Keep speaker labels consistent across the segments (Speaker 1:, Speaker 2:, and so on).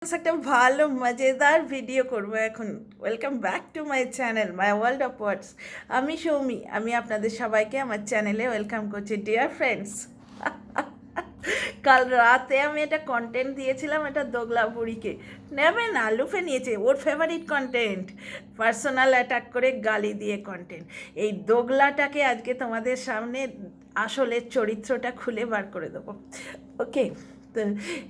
Speaker 1: একটা ভালো মজাদার ভিডিও করব এখন। Welcome back to my channel my world of words. আমি সৌমি, আমি আপনাদের সবাইকে আমার চ্যানেলে ওয়েলকাম করছি। ডিয়ার ফ্রেন্ডস, কাল রাতে আমি একটা কন্টেন্ট দিয়েছিলাম, একটা দোগলা বুড়িকে নেবে না লুফে নিয়েছে, ওর ফেভারিট কন্টেন্ট, পার্সোনাল অ্যাটাক করে গালি দিয়ে কন্টেন্ট। এই দোগলাটাকে আজকে তোমাদের সামনে আসলে চরিত্রটা খুলে বার করে দেবো। ওকে, তো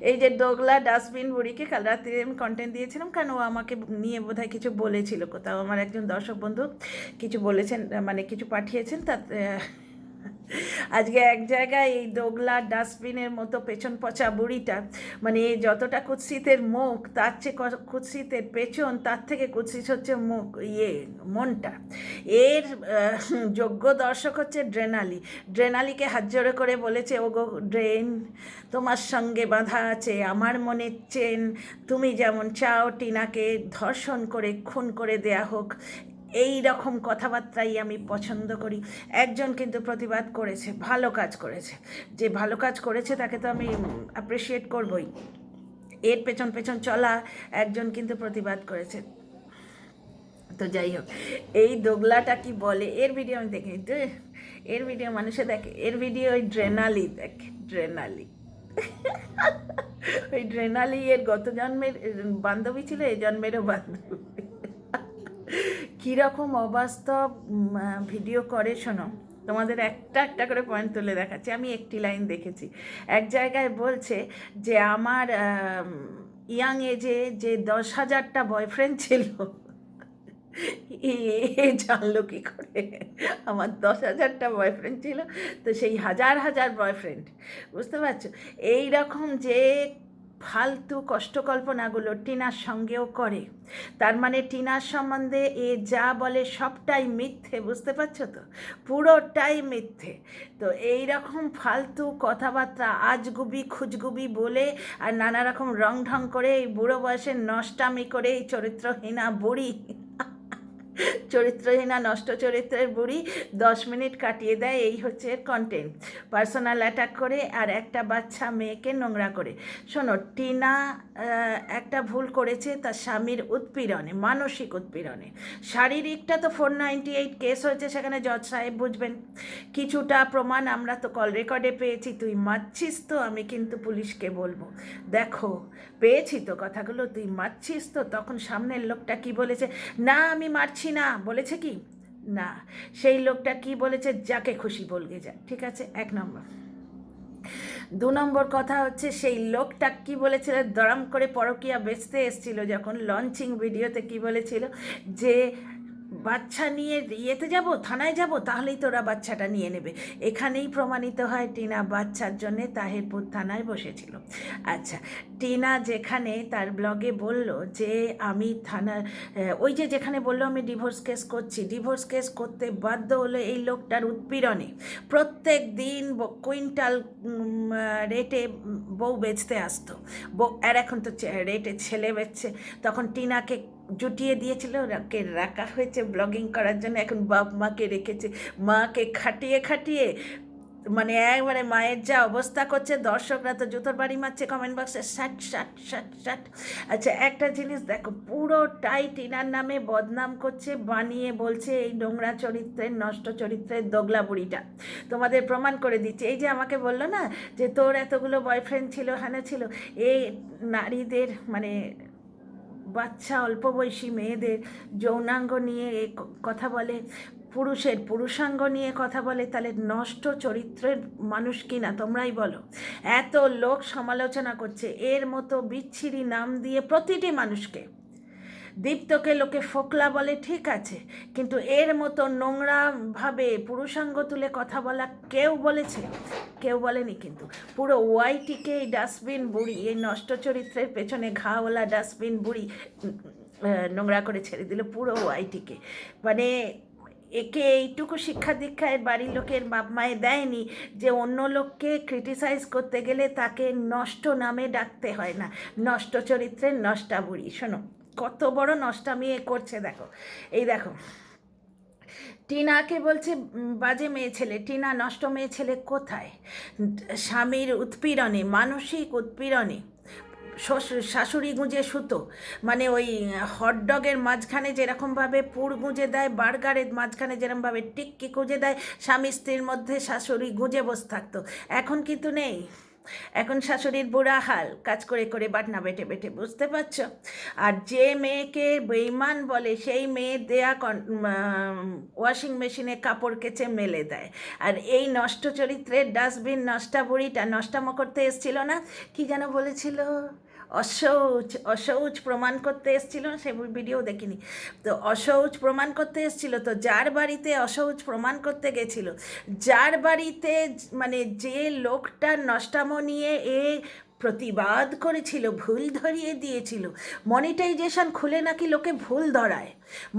Speaker 1: এই যে দোগলা ডাস্টবিন বুড়িকে কাল রাত্রে আমি কন্টেন্ট দিয়েছিলাম, কারণ ও আমাকে নিয়ে বোধহয় কিছু বলেছিল, কোথাও আমার একজন দর্শক বন্ধু কিছু বলেছেন, মানে কিছু পাঠিয়েছেন, তাতে আজকে এক জায়গায় এই দোগলা ডাস্টবিনের মতো পেছন পচা বুড়িটা, মানে যতটা কুৎসিতের মুখ তার চেয়ে কুৎসিতের পেছন, তার থেকে কুৎসিত হচ্ছে মুখ, মনটা। এর যোগ্য দর্শক হচ্ছে ড্রেনালি। ড্রেনালিকে হাত জোড়ে করে বলেছে, ও গো ড্রেন, তোমার সঙ্গে বাঁধা আছে আমার মনের চেন, তুমি যেমন চাও টিনাকে ধর্ষণ করে খুন করে দেয়া হোক, এই রকম কথাবার্তাই আমি পছন্দ করি। একজন কিন্তু প্রতিবাদ করেছে, ভালো কাজ করেছে, যে ভালো কাজ করেছে তাকে তো আমি অ্যাপ্রিসিয়েট করবই। এর পেছন পেছন চলা একজন কিন্তু প্রতিবাদ করেছে। তো যাই হোক, এই দোগলাটা কি বলে, এর ভিডিও আমি দেখি, এর ভিডিও মানুষে দেখে, এর ভিডিও ওই ড্রেনালি দেখে, ড্রেনালি। ওই ড্রেনালি এর গত জন্মের বান্ধবী ছিল, এই জন্মেরও বান্ধবী। কীরকম অবাস্তব ভিডিও করে শোনো, তোমাদের একটা একটা করে পয়েন্ট তুলে দেখাচ্ছি। আমি একটি লাইন দেখেছি, এক জায়গায় বলছে যে আমার ইয়াং এজে যে 10,000টা বয়ফ্রেন্ড ছিল, এ জানলো কী করে আমার 10,000টা বয়ফ্রেন্ড ছিল। তো সেই হাজার হাজার বয়ফ্রেন্ড, বুঝতে পারছো, এই রকম যে ফালতু কষ্টকল্পনাগুলো টিনার সঙ্গেও করে, তার মানে টিনার সম্বন্ধে এ যা বলে সবটাই মিথ্যে, বুঝতে পারছো তো, পুরোটাই মিথ্যে। তো এই রকম ফালতু কথাবার্তা আজগুবি খুজগুবি বলে আর নানা রকম রং ঢং করে এই বুড়ো বয়সে নষ্টামি করে এই চরিত্রহীনা বুড়ি, চরিত্রহীনা নষ্ট চরিত্রের বুড়ি 10 মিনিট কাটিয়ে দেয়। এই হচ্ছে এর কন্টেন্ট, পার্সোনাল অ্যাটাক করে আর একটা বাচ্চা মেয়েকে নোংরা করে। শোনো, টিনা একটা ভুল করেছে তার স্বামীর উৎপীড়নে, মানসিক উৎপীড়নে। শারীরিকটা তো 498 কেস হয়েছে, সেখানে জজ সাহেব বুঝবেন। কিছুটা প্রমাণ আমরা তো কল রেকর্ডে পেয়েছি, তুই মারছিস তো, আমি কিন্তু পুলিশকে বলবো, দেখো পেয়েছি তো কথাগুলো, তুই মারছিস তো। তখন সামনের লোকটা কি বলেছে, না আমি মারছি না, বলেছে কি না, সেই লোকটা কি বলেছে, যাকে খুশি বলগে যা, ঠিক আছে, 1 নম্বর। 2 নম্বর কথা হচ্ছে, সেই লোকটা কি বলেছিল, দড়াম করে পরকিয়া বেচতে এসেছিল যখন, লঞ্চিং ভিডিওতে কি বলেছিল, যে বাচ্চা নিয়ে ইয়েতে যাব, থানায় যাব, তাহলেই তোরা বাচ্চাটা নিয়ে নেবে। এখানেই প্রমাণিত হয় টিনা বাচ্চার জন্যে তাহিরপুর থানায় বসেছিল। আচ্ছা, টিনা যেখানে তার ব্লগে বলল যে আমি থানার, ওই যে যেখানে বললো আমি ডিভোর্স কেস করছি, ডিভোর্স কেস করতে বাধ্য হলো এই লোকটার উৎপীড়নে। প্রত্যেক দিন কুইন্টাল রেটে বউ বেচতে আসতো, বউ, আর এখন তো রেটে ছেলে বেচছে। তখন টিনাকে জুটিয়ে দিয়েছিল, রাখা হয়েছে ব্লগিং করার জন্য, এখন বাপ মাকে রেখেছে, মাকে খাটিয়ে খাটিয়ে মানে একবারে মায়ের যা অবস্থা করছে, দর্শকরা তো জুতোর বাড়ি মারছে কমেন্ট বক্সে, ষাট ষাট ষাট ষাট। আচ্ছা, একটা জিনিস দেখো, পুরোটাই টিনার নামে বদনাম করছে, বানিয়ে বলছে এই নোংরা চরিত্রের, নষ্ট চরিত্রের দোগলা বুড়িটা। তোমাদের প্রমাণ করে দিচ্ছে, এই যে আমাকে বললো না যে তোর এতগুলো বয়ফ্রেন্ড ছিল, হ্যাঁ ছিল, এই নারীদের মানে বাচ্চা অল্প বয়সী মেয়েদের যৌনাঙ্গ নিয়ে কথা বলে, পুরুষের পুরুষাঙ্গ নিয়ে কথা বলে, তাহলে নষ্ট চরিত্রের মানুষ কিনা তোমরাই বলো। এত লোক সমালোচনা করছে, এর মতো বিচ্ছিরি নাম দিয়ে প্রতিটি মানুষকে। দীপ্তকে লোকে ফোকলা বলে, ঠিক আছে, কিন্তু এর মতো নোংরাভাবে পুরুষাঙ্গ তুলে কথা বলা কেউ বলেছে? কেউ বলেনি। কিন্তু পুরো ওয়াইটিকে এই ডাস্টবিন বুড়ি, এই নষ্ট চরিত্রের পেছনে ঘাওয়ালা ডাস্টবিন বুড়ি নোংরা করে ছেড়ে দিল পুরো ওয়াইটিকে। মানে একে এইটুকু শিক্ষা দীক্ষায় বাড়ির লোকের বাপ মায়ে দেয়নি যে অন্য লোককে ক্রিটিসাইজ করতে গেলে তাকে নষ্ট নামে ডাকতে হয় না, নষ্ট চরিত্রের নষ্টা বুড়ি। শোনো কত বড় নষ্টামি এ করছে, দেখো, এই দেখো, টিনাকে বলছে বাজে মেয়ে ছেলে। টিনা নষ্ট মেয়ে ছেলে কোথায়? স্বামীর উৎপীড়নে, মানসিক উৎপীড়নে, শাশুড়ি গুঁজে সুতো, মানে ওই হটডগের মাঝখানে যেরকমভাবে পুর গুঁজে দেয়, বার্গারের মাঝখানে যেরকমভাবে টিক্কি গুঁজে দেয়, স্বামী স্ত্রীর মধ্যে শাশুড়ি গুঁজে বসে থাকতো। এখন কিন্তু নেই। এখন শাশুড়ির বুড়া হাল, কাজ করে করে বাটনা বেটে বেটে, বুঝতে পারছো? আর যে মেয়েকে বেইমান বলে সেই মেয়ে দেয়া ওয়াশিং মেশিনে কাপড় কেচে মেলে দেয়। আর এই নষ্ট চরিত্রের ডাস্টবিন নষ্টা বুড়িটা নষ্টামো করতে এসছিল না, কি যেন বলেছিল, অশৌচ, অশৌচ প্রমাণ করতে এসছিল, সে ভিডিও দেখিনি তো। অশৌচ প্রমাণ করতে এসছিল তো, যার বাড়িতে অশৌচ প্রমাণ করতে গেছিল, যার বাড়িতে মানে যে লোকটার নষ্টামো নিয়ে এ প্রতিবাদ করেছিল, ভুল ধরিয়ে দিয়েছিল। মনিটাইজেশন খুলে নাকি লোকে ভুল ধরায়।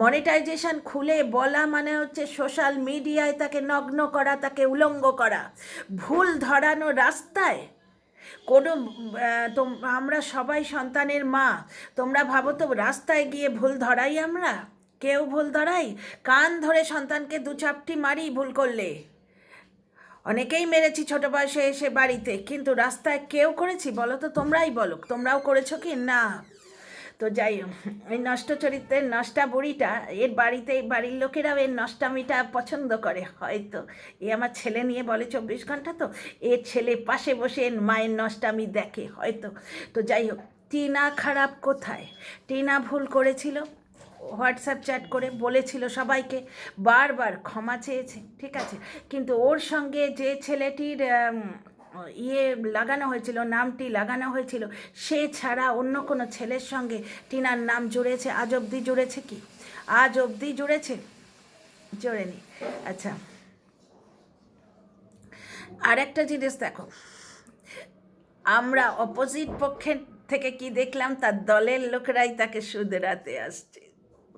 Speaker 1: মনিটাইজেশন খুলে বলা মানে হচ্ছে সোশ্যাল মিডিয়ায় তাকে নগ্ন করা, তাকে উলঙ্গ করা, ভুল ধরানো রাস্তায়। কোনো আমরা সবাই সন্তানের মা, তোমরা ভাবো তো রাস্তায় গিয়ে ভুল ধরাই? আমরা কেউ ভুল ধরাই? কান ধরে সন্তানকে দু চাপটি মারি ভুল করলে। অনেকেই মেরেছি ছোট বয়সে এসে বাড়িতে, কিন্তু রাস্তায় কেউ করেছি বলো তো? তোমরাই বলো, তোমরাও করেছো কি না? তো যাই হোক, এই নষ্ট চরিত্রের নষ্টা বুড়িটা, এর বাড়িতে বাড়ির লোকেরাও এর নষ্টামিটা পছন্দ করে হয়তো। এ আমার ছেলে নিয়ে বলে 24 ঘন্টা, তো এর ছেলে পাশে বসে এর মায়ের নষ্টামি দেখে হয়তো। তো যাই হোক, টিনা খারাপ কোথায়? টিনা ভুল করেছিল, হোয়াটসঅ্যাপ চ্যাট করে বলেছিল সবাইকে, বারবার ক্ষমা চেয়েছে, ঠিক আছে। কিন্তু ওর সঙ্গে যে ছেলেটির লাগানো হয়েছিল, নামটি লাগানো হয়েছিল, সে ছাড়া অন্য কোনো ছেলের সঙ্গে টিনার নাম জুড়েছে? আজ অবধি জুড়েছে কি? আজ অবধি জুড়েছে? জোড়েনি। আচ্ছা, আর একটা জিনিস দেখো, আমরা অপোজিট পক্ষের থেকে কি দেখলাম, তার দলের লোকেরাই তাকে শুধরাতে আসছে,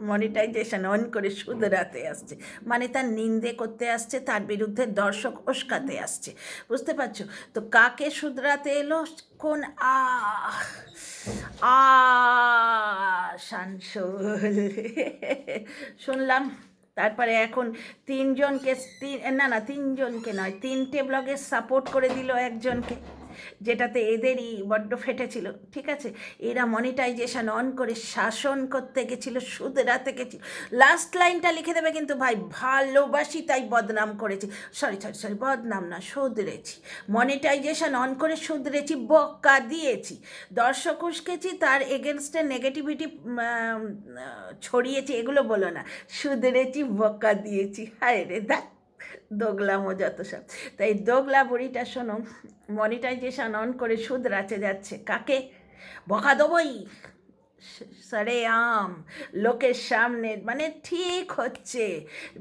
Speaker 1: মনিটাইজেশন অন করে শুধরাতে আসছে, মানে তার নিন্দে করতে আসছে, তার বিরুদ্ধে দর্শক উস্কাতে আসছে, বুঝতে পারছো? তো কাকে শুধরাতে এলো? কোন শানসুল শুনলাম। তারপরে এখন তিনজনকে নয়, 3টে ব্লগে সাপোর্ট করে দিল একজনকে, যেটাতে এদেরই বড্ড ফেটেছিল, ঠিক আছে। এরা মনিটাইজেশন অন করে শাসন করতে গেছিল, শুধরাতে গেছিল। লাস্ট লাইনটা লিখে দেবে কিন্তু ভাই, ভালোবাসি তাই বদনাম করেছি, সরি সরি সরি, বদনাম না, শুধরেছি। মনিটাইজেশন অন করে শুধরেছি, বকা দিয়েছি, দর্শক উস্কেছি, তার এগেনস্টে নেগেটিভিটি ছড়িয়েছি, এগুলো বলো না, শুধরেছি, বকা দিয়েছি। হায় রে দেখ, দোগলামো যত সব। তাই দোগলা বুড়িটা শোনো, মনিটাইজেশন অন করে শুধরাতে যাচ্ছে কাকে? বকা দেবই সরে আম, লোকের সামনে, মানে ঠিক হচ্ছে,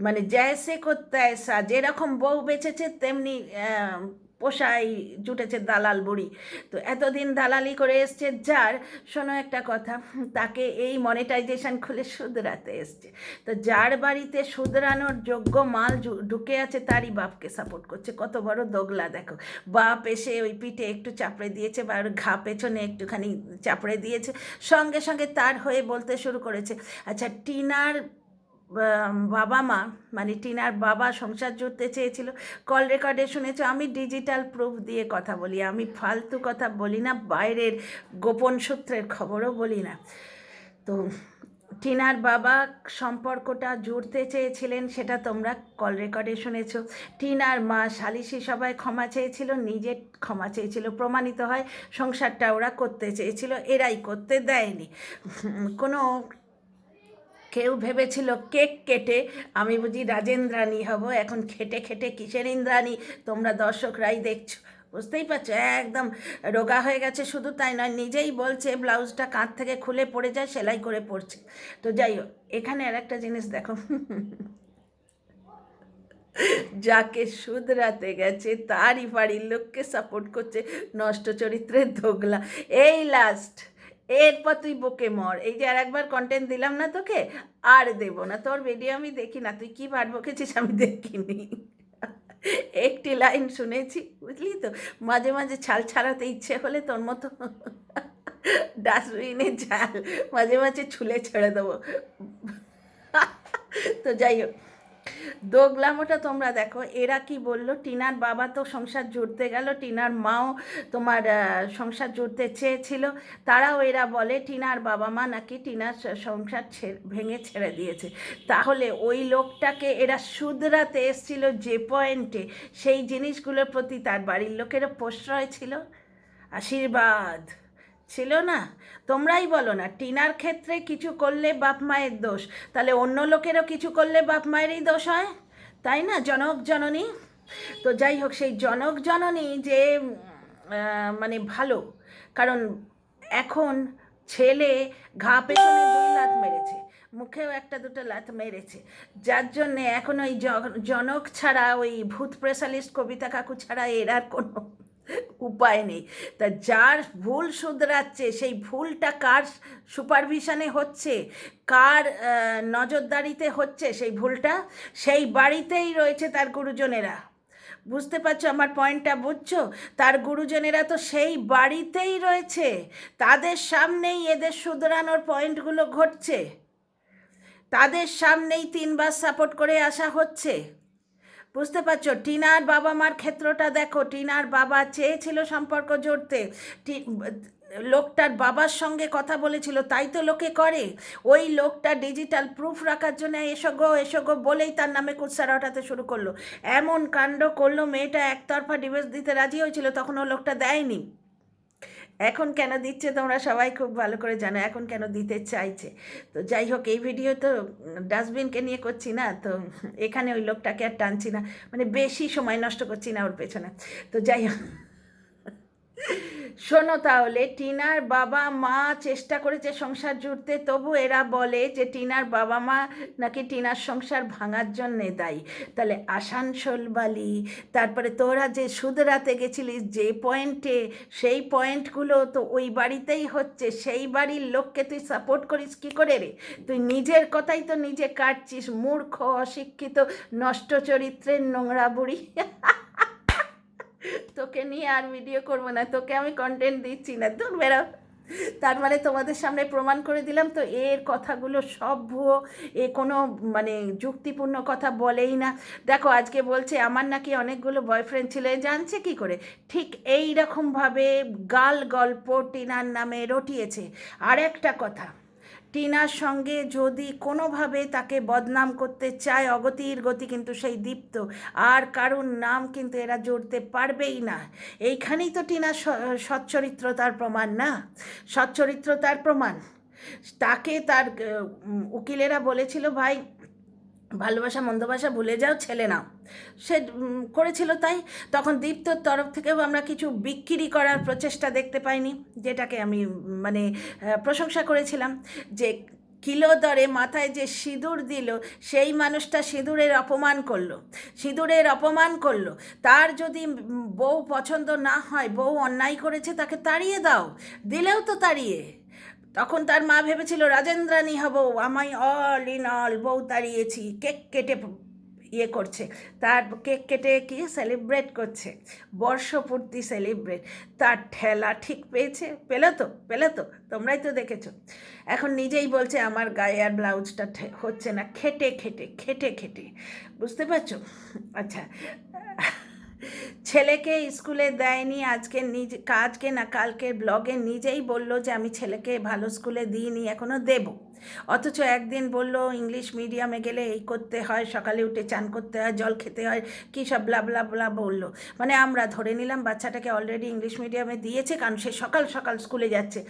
Speaker 1: মানে জ্যাসে করতে এসা, যেরকম বউ বেঁচেছে তেমনি পোষাই জুটেছে দালাল বুড়ি। তো এতদিন দালালি করে এসছে যার, শোনো একটা কথা, তাকে এই মনিটাইজেশন খুলে শুধরাতে এসছে। তো যার বাড়িতে শুধরানোর যোগ্য মাল ঢুকে আছে, তারই বাপকে সাপোর্ট করছে। কত বড় দোগলা দেখো! বাপ এসে ওই পিঠে একটু চাপড়ে দিয়েছে, বা ওর ঘা পেছনে একটুখানি চাপড়ে দিয়েছে, সঙ্গে সঙ্গে তার হয়ে বলতে শুরু করেছে। আচ্ছা, টিনার বাবা মা, মানে টিনার বাবা সংসার জুড়তে চেয়েছিল, কল রেকর্ডে শুনেছো, আমি ডিজিটাল প্রুফ দিয়ে কথা বলি, আমি ফালতু কথা বলি না, বাইরের গোপন সূত্রের খবরও বলি না। তো টিনার বাবা সম্পর্কটা জুড়তে চেয়েছিলেন, সেটা তোমরা কল রেকর্ডে শুনেছো। টিনার মা সালিশি সবাই ক্ষমা চেয়েছিল, নিজে ক্ষমা চেয়েছিল, প্রমাণিত হয় সংসারটা ওরা করতে চেয়েছিল, এরাই করতে দেয়নি। কোনো কেউ ভেবেছিল কেক কেটে আমি বুঝি রাজেন্দ্রাণী হব, এখন খেটে খেটে কিসের ইন্দ্রাণী তোমরা দর্শকরাই দেখছো, বুঝতেই পারছো। একদম রোগা হয়ে গেছে, শুধু তাই নয়, নিজেই বলছে ব্লাউজটা কাঁধ থেকে খুলে পড়ে যায়, সেলাই করে পড়ছে। তো যাই হোক, এখানে আর একটা জিনিস দেখো, যাকে শুধরাতে গেছে তারই বাড়ির লোককে সাপোর্ট করছে নষ্ট চরিত্রের দোগলা। এই লাস্ট, এরপর তুই বকে মর। এই যে আর একবার কন্টেন্ট দিলাম না তোকে, আর দেব না, তোর ভিডিও আমি দেখি না, তুই কী বার বকেছিস আমি দেখিনি, একটি লাইন শুনেছি, বুঝলি তো। মাঝে মাঝে ছাল ছাড়াতে ইচ্ছে হলে তোর মতো ডাস্টবিনে জাল মাঝে মাঝে ছুলে ছেড়ে দেবো। তো যাই হোক, দোগলামোটা তোমরা দেখো। এরা কি বললো, টিনার বাবা তো সংসার জুড়তে গেল, টিনার মাও তোমার সংসার জুড়তে চেয়েছিল, তারাও এরা বলে টিনার বাবা মা নাকি টিনার সংসার ভেঙে ছেড়ে দিয়েছে। তাহলে ওই লোকটাকে এরা শুধরাতে এসছিল যে পয়েন্টে, সেই জিনিসগুলোর প্রতি তার বাড়ির লোকেরও প্রশ্রয় ছিল, আশীর্বাদ ছিল না? তোমরাই বলো না, টিনার ক্ষেত্রে কিছু করলে বাপ মায়ের দোষ, তাহলে অন্য লোকেরও কিছু করলে বাপ মায়েরই দোষ হয়, তাই না? জনক জননী। তো যাই হোক, সেই জনক জননী যে মানে ভালো, কারণ এখন ছেলে ঘা পেছনে 2 লাত মেরেছে, মুখেও 1-2 লাত মেরেছে, যার জন্যে এখন ওই জনক ছাড়া, ওই ভূত স্পেশালিস্ট কবিতা কাকু ছাড়া এর আর কোনো উপায় নেই। তা যার ভুল শুধরাচ্ছে, সেই ভুলটা কার সুপারভিশনে হচ্ছে, কার নজরদারিতে হচ্ছে সেই ভুলটা, সেই বাড়িতেই রয়েছে তার গুরুজনেরা। বুঝতে পারছো আমার পয়েন্টটা? বুঝছো? তার গুরুজনেরা তো সেই বাড়িতেই রয়েছে, তাদের সামনেই এদের শুধরানোর পয়েন্টগুলো ঘটছে, তাদের সামনেই 3বার সাপোর্ট করে আসা হচ্ছে। বুঝতে পারছো? টিনার বাবা মার ক্ষেত্রটা দেখো, টিনার বাবা চেয়েছিল সম্পর্ক জড়তে, লোকটার বাবার সঙ্গে কথা বলেছিল, তাই তো লোকে করে। ওই লোকটা ডিজিটাল প্রুফ রাখার জন্য এসো গো বলেই তার নামে কুৎসারা ওঠাতে শুরু করলো, এমন কাণ্ড করলো। মেয়েটা একতরফা ডিভোর্স দিতে রাজি হয়েছিল, তখন ও লোকটা দেয়নি। এখন কেন দিচ্ছে তোমরা সবাই খুব ভালো করে জানো, এখন কেন দিতে চাইছে। তো যাই হোক, এই ভিডিও তো ডাস্টবিনকে নিয়ে করছি না, তো এখানে ওই লোকটাকে আর টানছি না, মানে বেশি সময় নষ্ট করছি না ওর পেছনে। তো যাই হোক, শোনো তাহলে, টিনার বাবা মা চেষ্টা করেছে সংসার জুড়তে, তবু এরা বলে যে টিনার বাবা মা নাকি টিনার সংসার ভাঙার জন্যে দায়ী। তাহলে আসানসোল বালি, তারপরে তোরা যে শুধরাতে গেছিলিস যে পয়েন্টে, সেই পয়েন্টগুলো তো ওই বাড়িতেই হচ্ছে, সেই বাড়ির লোককে তুই সাপোর্ট করিস কী করে রে? তুই নিজের কথাই তো নিজে কাটছিস, মূর্খ, অশিক্ষিত, নষ্ট চরিত্রের নোংরা বুড়ি। তোকে নিয়ে আর ভিডিও করবো না, তোকে আমি কন্টেন্ট দিচ্ছি না, দূর বেরো। তার মানে তোমাদের সামনে প্রমাণ করে দিলাম তো, এর কথাগুলো সব ভুয়ো, এ কোনো মানে যুক্তিপূর্ণ কথা বলেই না। দেখো, আজকে বলছে আমার নাকি অনেকগুলো বয়ফ্রেন্ড ছিল, জানছে কি করে? ঠিক এই রকমভাবে গাল গল্প টিনার নামে রটিয়েছে। আর একটা কথা, টিনার সঙ্গে যদি কোনোভাবে তাকে বদনাম করতে চায় অগতির গতি, কিন্তু সেই দীপ্ত আর কারুর নাম কিন্তু এরা জড়তে পারবেই না। এইখানেই তো টিনার সচ্চরিত্রতার প্রমাণ, না? সচ্চরিত্রতার প্রমাণ। তাকে তার উকিলেরা বলেছিল, ভাই ভালোবাসা মন্দবাসা ভুলে যাও, ছেলে নাও, সে করেছিল তাই। তখন দীপ্তর তরফ থেকেও আমরা কিছু বিক্রি করার প্রচেষ্টা দেখতে পাইনি, যেটাকে আমি মানে প্রশংসা করেছিলাম, যে কিলো দরে মাথায় যে সিঁদুর দিল, সেই মানুষটা সিঁদুরের অপমান করলো, সিঁদুরের অপমান করলো। তার যদি বউ পছন্দ না হয়, বউ অন্যায় করেছে, তাকে তাড়িয়ে দাও, দিলেও তো তাড়িয়ে। তখন তার মা ভেবেছিল রাজেন্দ্রানী হব, আমায় অল ইন অল বউ তাড়িয়েছি, কেক কেটে ইয়ে করছে, তার কেক কেটে কি সেলিব্রেট করছে, বর্ষপূর্তি সেলিব্রেট। তার ঠেলা ঠিক পেলে তো তোমরাই তো দেখেছো। এখন নিজেই বলছে আমার গায়ে আর ব্লাউজটা হচ্ছে না, খেটে খেটে খেটে খেটে। বুঝতে পারছো? আচ্ছা, ছেলেকে স্কুলে দেয়নি, আজকে না কালকে ব্লগে নিজেই বললো যে আমি ছেলেকে ভালো স্কুলে দিইনি, এখনও দেব। অথচ একদিন বলল ইংলিশ মিডিয়ামে গেলে এই করতে হয়, সকালে উঠে চান করতে হয়, জল খেতে হয়, কী সব ব্লা ব্লা ব্লা বললো। মানে আমরা ধরে নিলাম বাচ্চাটাকে অলরেডি ইংলিশ মিডিয়ামে দিয়েছে, কারণ সে সকাল সকাল স্কুলে যাচ্ছে,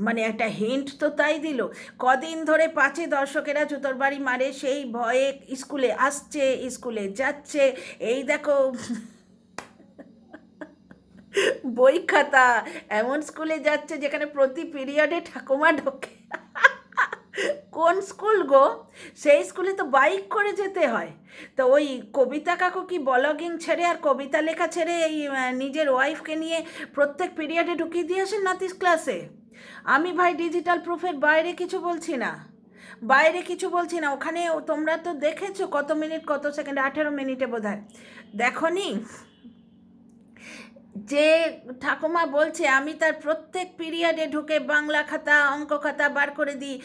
Speaker 1: মানে একটা হিন্ট তো তাই দিল। কদিন ধরে পাছে দর্শকেরা জুতোর বাড়ি মারে, সেই ভয়ে স্কুলে আসছে, স্কুলে যাচ্ছে। এই দেখো, বই খাতা এমন স্কুলে যাচ্ছে যেখানে প্রতি পিরিয়ডে ঠাকুমা ঢোকে। কোন স্কুল গো? সেই স্কুলে তো বাইক করে যেতে হয়। তো ওই কবিতা কাকু কি ব্লগিং ছেড়ে আর কবিতা লেখা ছেড়ে এই নিজের ওয়াইফকে নিয়ে প্রত্যেক পিরিয়ডে ঢুকিয়ে দিয়ে আসেন নাতিস ক্লাসে? আমি ভাই ডিজিটাল প্রুফের বাইরে কিছু বলছি না, ওখানে তোমরা তো দেখেছো কত মিনিট কত সেকেন্ড, 18 মিনিটে বোধ হয়, দেখো নি? যে ঠাকুমা বলছে আমি তার প্রত্যেক পিরিয়ডে ঢুকে বাংলা খাতা অঙ্ক খাতা বার করে দিই,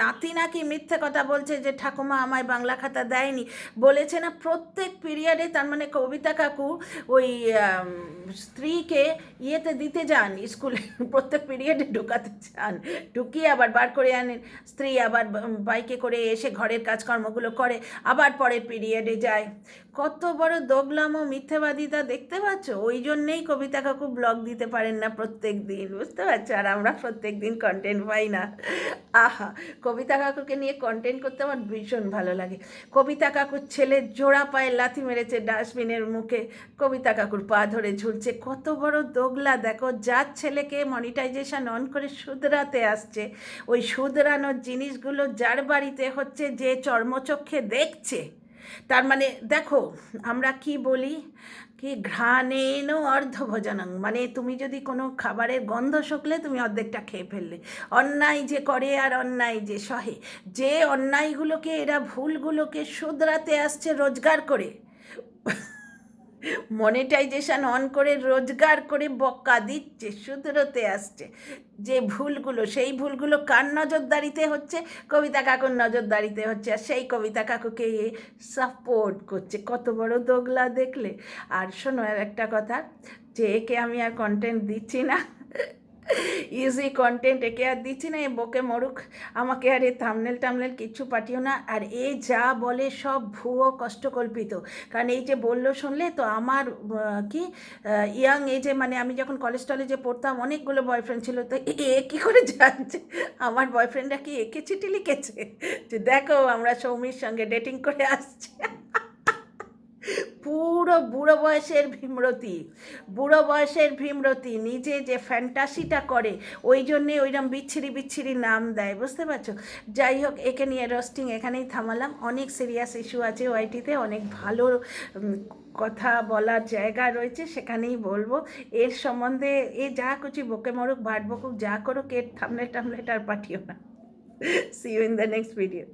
Speaker 1: নাতি নাকি মিথ্যে কথা বলছে যে ঠাকুমা আমায় বাংলা খাতা দেয়নি, বলেছে না প্রত্যেক পিরিয়ডে। তার মানে কবিতা কাকু ওই স্ত্রীকে ইয়েতে দিতে যান স্কুলে, প্রত্যেক পিরিয়ডে ঢোকাতে চান, ঢুকিয়ে আবার বার করে আনেন, স্ত্রী আবার বাইকে করে এসে ঘরের কাজকর্মগুলো করে, আবার পরের পিরিয়ডে যায়। কত বড় দোগলাম ও মিথ্যেবাদিতা দেখতে পাচ্ছ। ওই জন্যেই কবিতা কাকু ব্লগ দিতে পারেন না প্রত্যেক দিন, বুঝতে পারছো, আর আমরা প্রত্যেক দিন কন্টেন্ট পাই না। আহা, কবিতা কাকুকে নিয়ে কন্টেন্ট করতে আমার ভীষণ ভালো লাগে। কবিতা কাকুর ছেলে জোড়া পায়ে লাথি মেরেছে ডাস্টবিনের মুখে, কবিতা কাকুর পা ধরে ঝুলছে। কত বড় দোগলা দেখো, যার ছেলেকে মনিটাইজেশন অন করে শুধরাতে আসছে, ওই শুধরানোর জিনিসগুলো যার বাড়িতে হচ্ছে, যে চর্মচক্ষে দেখছে। তার মানে দেখো, আমরা কি বলি, কি ঘ্রাণেন অর্ধভোজনং, মানে তুমি যদি কোনো খাবারের গন্ধ শুকলে তুমি অর্ধেকটা খেয়ে ফেললে। অন্যায় যে করে আর অন্যায় যে সহে, যে অন্যায়গুলোকে এরা ভুলগুলোকে শুধরাতে আসছে রোজগার করে, মনিটাইজেশন অন করে রোজগার করে বক্কা দিচ্ছে, শুধরোতে আসছে যে ভুলগুলো, সেই ভুলগুলো কার নজরদারিতে হচ্ছে? কবিতা কাকুর নজরদারিতে হচ্ছে, আর সেই কবিতা কাকুকে সাপোর্ট করছে। কত বড় দোগলা দেখলে। আর শোনো আর একটা কথা, যে একে আমি আর কন্টেন্ট দিচ্ছি না, ইজি কন্টেন্ট একে আর দিচ্ছি না, এ বকে মরুক, আমাকে আর এ থামনেল টামনেল কিচ্ছু পাঠিও না। আর এ যা বলে সব ভুয়ো কষ্টকল্পিত। কারণ এই যে বললো শুনলে তো, আমার কি ইয়াং এজে, মানে আমি যখন কলেজ টলেজে পড়তাম অনেকগুলো বয়ফ্রেন্ড ছিল, তো এ কী করে জানছে আমার বয়ফ্রেন্ডরা কি একে চিঠি লিখেছে যে দেখো আমরা সৌমির সঙ্গে ডেটিং করে আসছি। পুরো বুড়ো বয়সের ভীমরতি, বুড়ো বয়সের ভীমরতি, নিজে যে ফ্যান্টাসিটা করে ওই জন্যে ওইরকম বিচ্ছিরি বিচ্ছিরি নাম দেয়, বুঝতে পারছো। যাই হোক, একে নিয়ে রোস্টিং এখানেই থামালাম। অনেক সিরিয়াস ইস্যু আছে ওয়াইটিতে, অনেক ভালো কথা বলার জায়গা রয়েছে, সেখানেই বলবো। এর সম্বন্ধে এ যা কিছু বকে মরুক ভাট বকুক যা করুক, এর থামলে টামলেট আর পাঠিও না। See you in the next video.